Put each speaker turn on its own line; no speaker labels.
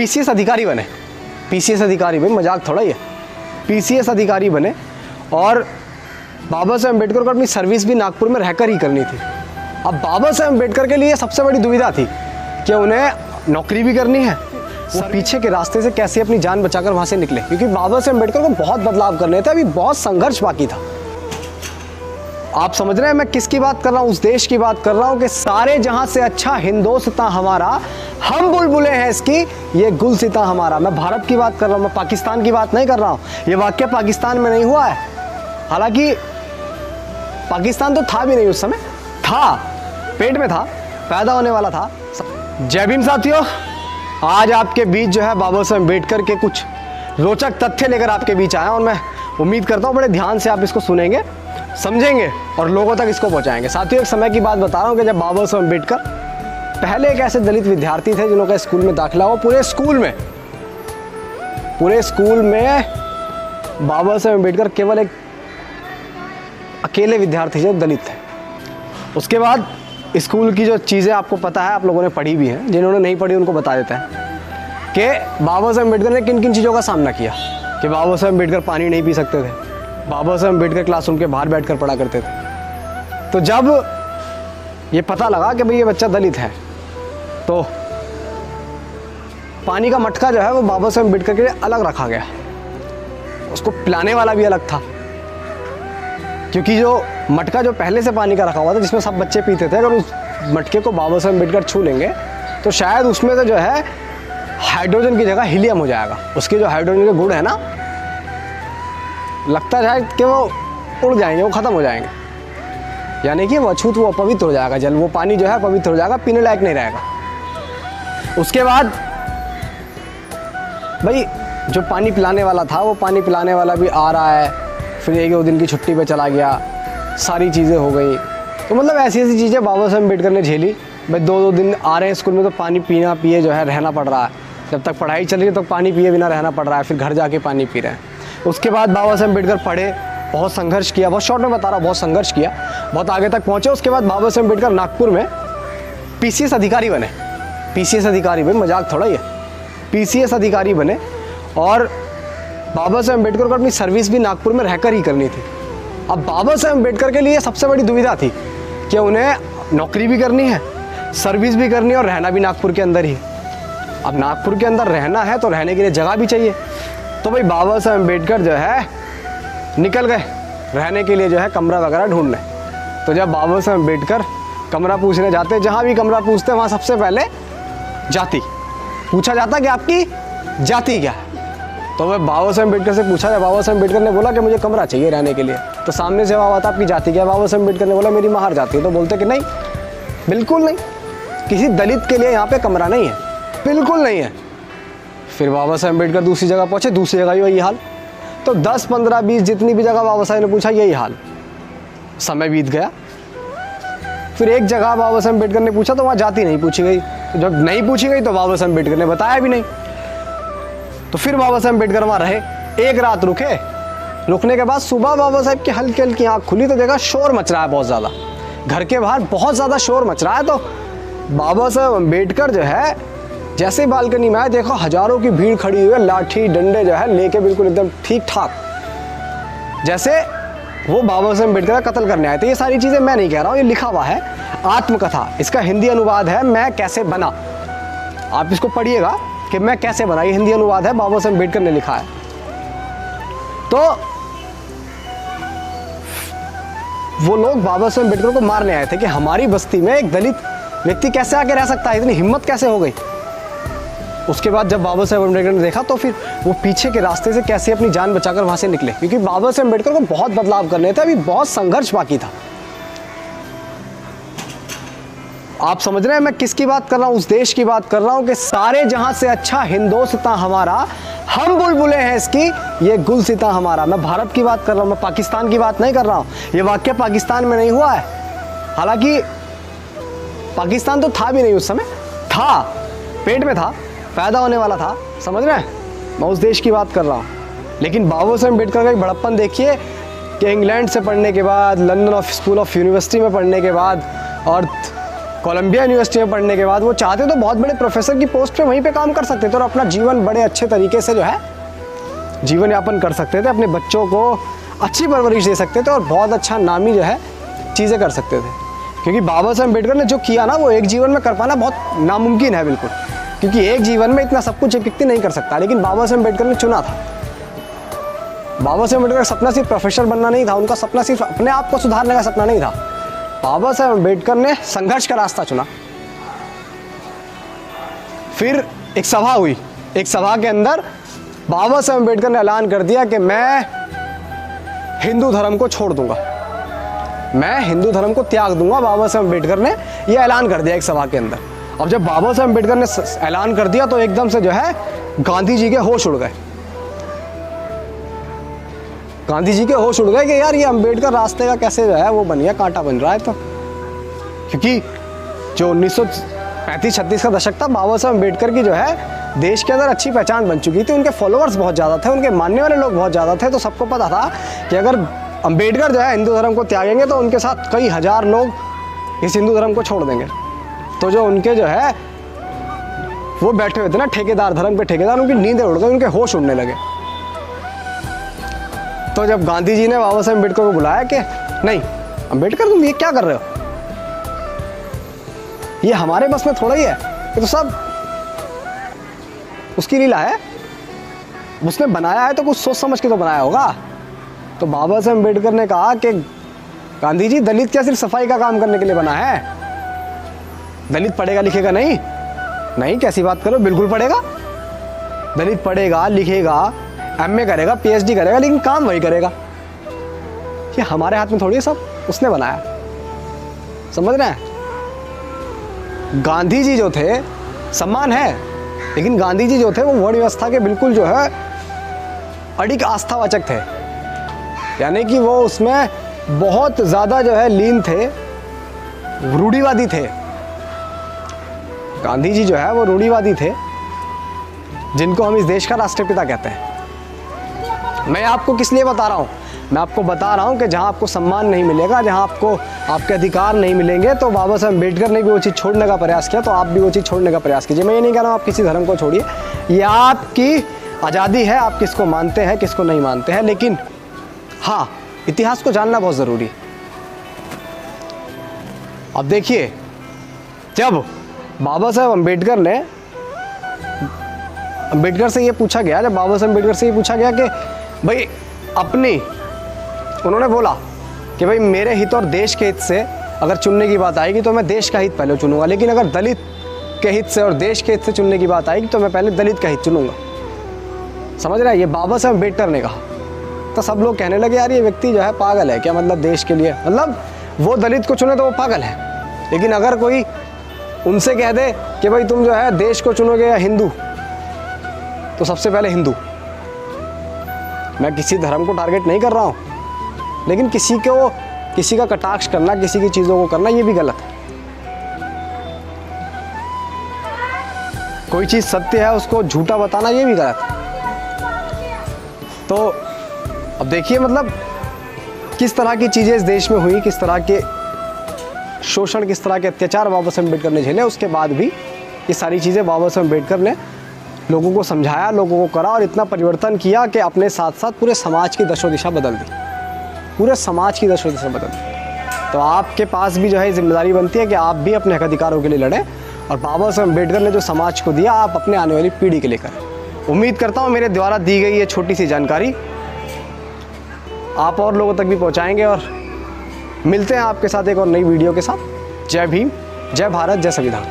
PCS अधिकारी बने। PCS अधिकारी बने, मजाक थोड़ा ही है। पीसीएस अधिकारी बने और बाबा साहब अम्बेडकर को अपनी सर्विस भी नागपुर में रहकर ही करनी थी। अब बाबा साहब अम्बेडकर के लिए सबसे बड़ी दुविधा थी कि उन्हें नौकरी भी करनी है, वो पीछे के रास्ते से कैसे अपनी जान बचाकर वहाँ से निकले, क्योंकि बाबा साहब अम्बेडकर को बहुत बदलाव करने थे, अभी बहुत संघर्ष बाकी था। आप समझ रहे हैं मैं किसकी बात कर रहा हूँ? उस देश की बात कर रहा हूँ कि सारे जहां से अच्छा हिंदुस्तान हमारा, हम बुलबुले हैं इसकी, ये गुलसिता हमारा। मैं भारत की बात कर रहा हूँ, मैं पाकिस्तान की बात नहीं कर रहा हूँ। ये वाक्य पाकिस्तान में नहीं हुआ है, हालांकि पाकिस्तान तो था भी नहीं उस समय, था पेट में था, पैदा होने वाला था। जय भीम साथियों, आज आपके बीच जो है बाबा साहब अम्बेडकर के कुछ रोचक तथ्य लेकर आपके बीच आया और मैं उम्मीद करता हूँ बड़े ध्यान से आप इसको सुनेंगे, समझेंगे और लोगों तक इसको पहुंचाएंगे। साथियों, एक समय की बात बता रहा हूँ कि जब बाबा साहब अम्बेडकर पहले एक ऐसे दलित विद्यार्थी थे जिन्होंने स्कूल में दाखिला हुआ, पूरे स्कूल में बाबा साहब अम्बेडकर केवल एक अकेले विद्यार्थी थे, दलित थे। उसके बाद स्कूल की जो चीज़ें आपको पता है, आप लोगों ने पढ़ी भी हैं, जिन्होंने नहीं पढ़ी उनको बता देते हैं कि बाबा साहब अम्बेडकर ने किन किन चीज़ों का सामना किया। कि बाबा साहब अम्बेडकर पानी नहीं पी सकते थे, बाबा साहब अम्बेडकर क्लासरूम के बाहर बैठकर पढ़ा करते थे। तो जब ये पता लगा कि भाई ये बच्चा दलित है, तो पानी का मटका जो है वो बाबा साहब अम्बेडकर के लिए अलग रखा गया। उसको पिलाने वाला भी अलग था, क्योंकि जो मटका जो पहले से पानी का रखा हुआ था जिसमें सब बच्चे पीते थे, अगर उस मटके को बाबा साहब अम्बेडकर छू लेंगे तो शायद उसमें से जो है हाइड्रोजन की जगह हीलियम हो जाएगा। उसके जो हाइड्रोजन के गुण है ना, लगता है कि वो उड़ जाएंगे, वो ख़त्म हो जाएंगे, यानी कि वो अछूत, वो अपवित्र हो जाएगा जल, वो पानी जो है पवित्र हो जाएगा, पीने लायक नहीं रहेगा। उसके बाद भाई जो पानी पिलाने वाला था, वो पानी पिलाने वाला भी आ रहा है, फिर एक दो दिन की छुट्टी पे चला गया, सारी चीज़ें हो गई। तो मतलब ऐसी ऐसी चीज़ें बाबा साहब अम्बेडकर ने झेली। भाई दो दिन आ रहे हैं स्कूल में तो पानी पीना पिए जो है रहना पड़ रहा है, जब तक पढ़ाई चल रही है तो पानी पिए बिना रहना पड़ रहा है, फिर घर जाके पानी पी रहे हैं। उसके बाद बाबा साहब अम्बेडकर पढ़े, बहुत संघर्ष किया, बहुत शॉर्ट में बता रहा हूँ, बहुत संघर्ष किया, बहुत आगे तक पहुँचे। उसके बाद बाबा साहब अम्बेडकर नागपुर में पीसीएस अधिकारी बने। पीसीएस अधिकारी बने, मजाक थोड़ा ही है। पीसीएस अधिकारी बने और बाबा साहब अम्बेडकर को अपनी सर्विस भी नागपुर में रहकर ही करनी थी। अब बाबा साहब अम्बेडकर के लिए सबसे बड़ी दुविधा थी कि उन्हें नौकरी भी करनी है, सर्विस भी करनी है और रहना भी नागपुर के अंदर ही। अब नागपुर के अंदर रहना है तो रहने के लिए जगह भी चाहिए। तो भाई बाबा साहब अम्बेडकर जो है निकल गए रहने के लिए जो है कमरा वगैरह ढूंढने। तो जब बाबा साहब अम्बेडकर कमरा पूछने जाते, जहाँ भी कमरा पूछते वहाँ सबसे पहले जाति पूछा जाता कि आपकी जाति क्या है। तो वह बाबा साहब अम्बेडकर से पूछा, बाबा साहब अम्बेडकर ने बोला कि मुझे कमरा चाहिए रहने के लिए। तो सामने से जवाब आता आपकी जाति क्या है। बाबा साहब अम्बेडकर ने बोला मेरी महार जाति है। तो बोलते कि नहीं, बिल्कुल नहीं, किसी दलित के लिए यहाँ पे कमरा नहीं है, बिल्कुल नहीं है। फिर बाबा साहब अम्बेडकर दूसरी जगह पहुँचे, दूसरी जगह यही हाल। तो 10, 15, 20 जितनी भी जगह बाबा साहब ने पूछा यही हाल। समय बीत गया, फिर एक जगह बाबा साहब अम्बेडकर ने पूछा तो वहाँ जाति नहीं पूछी गई। तो जब नहीं पूछी गई तो बाबा साहब अम्बेडकर ने बताया भी नहीं। तो फिर बाबा साहब अम्बेडकर वहाँ रहे, एक रात रुके। रुकने के बाद सुबह बाबा साहब की हल्की हल्की आँख खुली तो देखा शोर मच रहा है बहुत ज़्यादा, घर के बाहर बहुत ज़्यादा शोर मच रहा है। तो बाबा साहब अम्बेडकर जो है जैसे बालकनी में आए, देखो हजारों की भीड़ खड़ी हुई है, लाठी डंडे जो है लेके बिल्कुल एकदम ठीक ठाक, जैसे वो बाबा साहब अम्बेडकर का कत्ल करने आए थे। ये सारी चीज़ें मैं नहीं कह रहा हूँ, ये लिखा हुआ है, आत्मकथा। इसका हिंदी अनुवाद है मैं कैसे बना, आप इसको पढ़िएगा कि मैं कैसे बना। ये हिंदी अनुवाद है, बाबा साहब अम्बेडकर ने लिखा है। तो वो लोग बाबा साहब अम्बेडकर को मारने आए थे कि हमारी बस्ती में एक दलित व्यक्ति कैसे आके रह सकता है, इतनी हिम्मत कैसे हो गई। उसके बाद जब बाबा साहब अम्बेडकर ने देखा तो फिर वो पीछे के रास्ते से कैसे अपनी जान बचाकर वहाँ से निकले, क्योंकि बाबा साहब अम्बेडकर को बहुत बदलाव करने थे, अभी बहुत संघर्ष बाकी था। आप समझ रहे हैं मैं किसकी बात कर रहा हूँ? उस देश की बात कर रहा हूँ कि सारे जहां से अच्छा हिंदुस्तान हमारा, हम बुलबुले हैं इसकी, ये गुलसिता हमारा। मैं भारत की बात कर रहा हूँ, मैं पाकिस्तान की बात नहीं कर रहा हूँ। ये वाक्य पाकिस्तान में नहीं हुआ है, हालांकि पाकिस्तान तो था भी नहीं उस समय, था पेट में था, पैदा होने वाला था। समझ रहे हैं, मैं उस देश की बात कर रहा हूँ। लेकिन बाबा साहब अम्बेडकर का एक बड़प्पन देखिए कि इंग्लैंड से पढ़ने के बाद, लंदन स्कूल ऑफ यूनिवर्सिटी में पढ़ने के बाद और कोलंबिया यूनिवर्सिटी में पढ़ने के बाद वो चाहते तो बहुत बड़े प्रोफेसर की पोस्ट पे वहीं पे काम कर सकते थे और अपना जीवन बड़े अच्छे तरीके से जो है जीवन यापन कर सकते थे, अपने बच्चों को अच्छी परवरिश दे सकते थे और बहुत अच्छा नामी जो है चीज़ें कर सकते थे। क्योंकि बाबा साहब अम्बेडकर ने जो किया ना वो एक जीवन में कर पाना बहुत नामुमकिन है बिल्कुल, क्योंकि एक जीवन में इतना सब कुछ एक व्यक्ति नहीं कर सकता। लेकिन बाबा साहब अम्बेडकर ने चुना था। बाबा साहब अम्बेडकर का सपना सिर्फ प्रोफेसर बनना नहीं था, उनका सपना सिर्फ अपने आप को सुधारने का सपना नहीं था। बाबा साहब अम्बेडकर ने संघर्ष का रास्ता चुना। फिर एक सभा हुई, एक सभा के अंदर बाबा साहब अम्बेडकर ने ऐलान कर दिया कि मैं हिंदू धर्म को छोड़ दूंगा, मैं हिंदू धर्म को त्याग दूंगा। बाबा साहब अम्बेडकर ने यह ऐलान कर दिया एक सभा के अंदर। अब जब बाबा साहब अम्बेडकर ने ऐलान कर दिया तो एकदम से जो है गांधी जी के होश उड़ गए। गांधी जी के होश उड़ गए कि यार ये अम्बेडकर रास्ते का कैसे जो है वो बन गया, कांटा बन रहा है। तो क्योंकि जो 1935-36 का दशक था, बाबा साहब अम्बेडकर की जो है देश के अंदर अच्छी पहचान बन चुकी थी, उनके फॉलोअर्स बहुत ज़्यादा थे, उनके मानने वाले लोग बहुत ज़्यादा थे। तो सबको पता था कि अगर अम्बेडकर जो है हिंदू धर्म को त्यागेंगे तो उनके साथ कई हज़ार लोग इस हिंदू धर्म को छोड़ देंगे। तो जो उनके जो है वो बैठे हुए थे ना ठेकेदार, धर्म के ठेकेदार, उनकी नींदें उड़ गई, उनके होश उड़ने लगे। तो जब गांधी जी ने बाबा साहब अम्बेडकर को बुलाया कि नहीं अम्बेडकर तुम ये क्या कर रहे हो, ये हमारे बस में थोड़ा ही है, ये तो सब उसकी लीला है, उसने बनाया है तो कुछ सोच समझ के तो बनाया होगा। तो बाबा साहब अम्बेडकर ने कहा कि गांधी जी दलित क्या सिर्फ सफाई का काम करने के लिए बना है, दलित पढ़ेगा लिखेगा नहीं? नहीं, कैसी बात करो, बिल्कुल पढ़ेगा। दलित पढ़ेगा लिखेगा, एमए करेगा, पीएचडी करेगा, लेकिन काम वही करेगा। ये हमारे हाथ में थोड़ी है, सब उसने बनाया। समझ रहे हैं? गांधी जी जो थे, सम्मान है, लेकिन गांधी जी जो थे वो वर्ण व्यवस्था के बिल्कुल जो है अडिग आस्थावाचक थे, यानी कि वो उसमें बहुत ज़्यादा जो है लीन थे, रूढ़िवादी थे। गांधी जी जो है वो रूढ़िवादी थे, जिनको हम इस देश का राष्ट्रपिता कहते हैं। मैं आपको किस लिए बता रहा हूँ? मैं आपको बता रहा हूँ कि जहाँ आपको सम्मान नहीं मिलेगा, जहाँ आपको आपके अधिकार नहीं मिलेंगे, तो बाबा साहब अम्बेडकर ने भी वो चीज़ छोड़ने का प्रयास किया, तो आप भी वो चीज़ छोड़ने का प्रयास कीजिए। मैं ये नहीं कह रहा हूँ आप किसी धर्म को छोड़िए, ये आपकी आज़ादी है, आप किसको मानते हैं किसको नहीं मानते हैं, लेकिन हाँ इतिहास को जानना बहुत ज़रूरी है। अब देखिए, जब बाबा साहब अम्बेडकर ने अम्बेडकर से ये पूछा गया, जब बाबा साहब अम्बेडकर से ये पूछा गया कि भाई अपनी, उन्होंने बोला कि भाई मेरे हित और देश के हित से अगर चुनने की बात आएगी तो मैं देश का हित पहले चुनूंगा, लेकिन अगर दलित के हित से और देश के हित से चुनने की बात आएगी तो मैं पहले दलित का हित चुनूंगा। समझ रहा है? ये बाबा साहब अम्बेडकर ने कहा। तो सब लोग कहने लगे यार ये व्यक्ति जो है पागल है क्या, मतलब देश के लिए, मतलब वो दलित को चुने तो वो पागल है। लेकिन अगर कोई उनसे कह दे कि भाई तुम जो है देश को चुनोगे या हिंदू, तो सबसे पहले हिंदू। मैं किसी धर्म को टारगेट नहीं कर रहा हूँ, लेकिन किसी का कटाक्ष करना, किसी की चीज़ों को करना, ये भी गलत है। कोई चीज़ सत्य है उसको झूठा बताना, ये भी गलत है। तो अब देखिए मतलब किस तरह की चीज़ें इस देश में हुई, किस तरह के शोषण, किस तरह के अत्याचार बाबा साहब अम्बेडकर ने झेले। उसके बाद भी ये सारी चीज़ें बाबा साहब अम्बेडकर ने लोगों को समझाया, लोगों को करा और इतना परिवर्तन किया कि अपने साथ साथ पूरे समाज की दशो दिशा बदल दी, पूरे समाज की दशो दिशा बदल दी। तो आपके पास भी जो है जिम्मेदारी बनती है कि आप भी अपने हक अधिकारों के लिए लड़ें, और बाबा साहब अम्बेडकर ने जो समाज को दिया आप अपने आने वाली पीढ़ी के लिए करें। उम्मीद करता हूँ मेरे द्वारा दी गई ये छोटी सी जानकारी आप और लोगों तक भी पहुँचाएँगे, और मिलते हैं आपके साथ एक और नई वीडियो के साथ। जय भीम, जय भारत, जय संविधान।